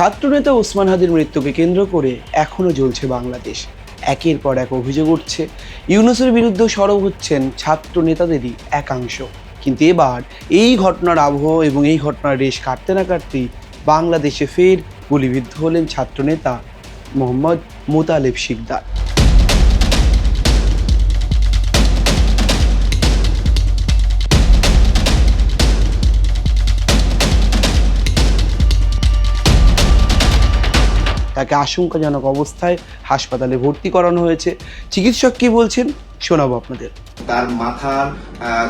ছাত্রনেতা ওসমান হাদির মৃত্যুকে কেন্দ্র করে এখনও জ্বলছে বাংলাদেশ। একের পর এক অভিযোগ উঠছে, ইউনূসের বিরুদ্ধে সরব হচ্ছেন ছাত্র নেতাদেরই একাংশ। কিন্তু এবার এই ঘটনার আবহ এবং এই ঘটনার রেশ কাটতে না কাটতেই বাংলাদেশে ফের গুলিবিদ্ধ হলেন ছাত্রনেতা মোহাম্মদ মোতালেব শিকদার। তাকে আশঙ্কাজনক অবস্থায় হাসপাতালে ভর্তি করানো হয়েছে। চিকিৎসক কি বলছেন শোনাবো আপনাদের। তার মাথার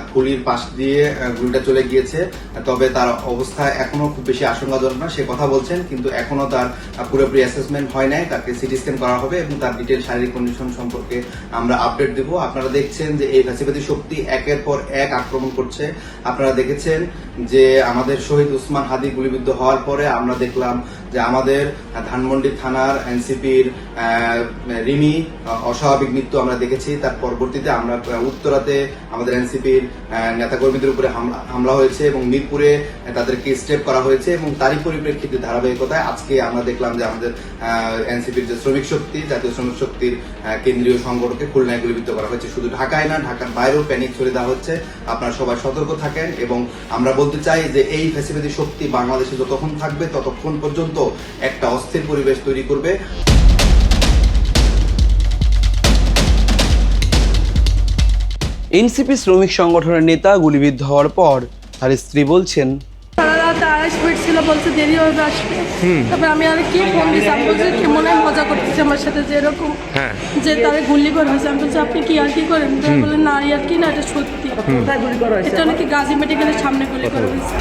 খুলির পাশ দিয়ে গুলিটা চলে গিয়েছে, তবে তার অবস্থা এখনো খুব বেশি আশঙ্কাজনক না, সে কথা বলছেন। কিন্তু এখনো তার পুরোপুরি অ্যাসেসমেন্ট হয় নাই, তাকে সিটি স্ক্যান করা হবে এবং তার ডিটেল শারীরিক কন্ডিশন সম্পর্কে আমরা আপডেট দেব। আপনারা দেখছেন যে এই ফ্যাসিবাদী শক্তি একের পর এক আক্রমণ করছে। আপনারা দেখেছেন যে আমাদের শহীদ ওসমান হাদি গুলিবিদ্ধ হওয়ার পরে আমরা দেখলাম যে আমাদের ধানমন্ডি থানার এনসিপির রিমি অস্বাভাবিক মৃত্যু আমরা দেখেছি। তার পরবর্তীতে আমরা উত্তরাতে আমাদের এনসিপির নেতাকর্মীদের উপরে হামলা হয়েছে এবং মিরপুরে তাদেরকে স্টেপ করা হয়েছে এবং তারই পরিপ্রেক্ষিতে ধারাবাহিকতায় আজকে আমরা দেখলাম যে আমাদের এনসিপির যে শ্রমিক শক্তি, জাতীয় শ্রমিক শক্তির কেন্দ্রীয় সংগঠনকে খুলনায় গুলিবিদ্ধ করা হয়েছে। শুধু ঢাকায় না, ঢাকার বাইরেও প্যানিক ছড়িয়ে দেওয়া হচ্ছে। আপনারা সবাই সতর্ক থাকেন এবং আমরা বলতে চাই যে এই ফ্যাসিবাদী শক্তি বাংলাদেশে যতক্ষণ থাকবে ততক্ষণ পর্যন্ত একটা অস্থির পরিবেশ তৈরি করবে। এনসিপি শ্রমিক সংগঠনের নেতা গুলিবিদ্ধ হওয়ার পর তার স্ত্রী বলছেন, সারা রাত 2:30 মিনিট ছিল, বলছে দেরি হবে আসবে। তবে আমি আর কি ফোন দিয়েছি, আমি বলছি কি মনে হয় মজা করতেছে আমার সাথে, যে এরকম যে তারা গুলি করা হয়েছে। আমি বলছি আপনি কি আর কি করেন? বলে না আর কি না, এটা সত্যি। এটা নাকি গাজী মেডিকেলের সামনে গুলি করা হয়েছে।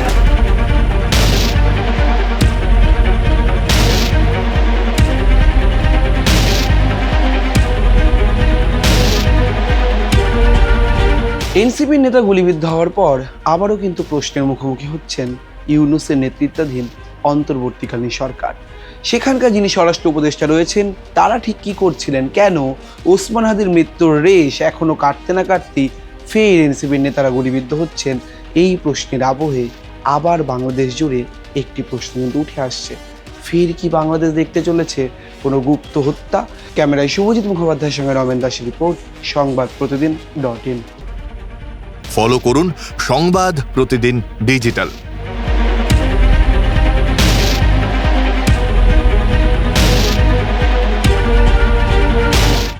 এনসিপির নেতা গুলিবিদ্ধ হওয়ার পর আবারও কিন্তু প্রশ্নের মুখোমুখি হচ্ছেন ইউনূসের নেতৃত্বাধীন অন্তর্বর্তীকালীন সরকার। সেখানকার যিনি স্বরাষ্ট্র উপদেষ্টা রয়েছেন তারা ঠিক কি করছিলেন? কেন ওসমান হাদির মৃত্যুর রেশ এখনো কাটতে না কাটতেই ফের এনসিপির নেতারা গুলিবিদ্ধ হচ্ছেন? এই প্রশ্নের আবহে আবার বাংলাদেশ জুড়ে একটি প্রশ্ন কিন্তু উঠে আসছে, ফের কি বাংলাদেশ দেখতে চলেছে কোনো গুপ্ত হত্যা? ক্যামেরায় শুভজিৎ মুখোপাধ্যায়ের সঙ্গে রমেন দাসের রিপোর্ট, সংবাদ প্রতিদিন .in। ফলো করুন সংবাদ প্রতিদিন ডিজিটাল।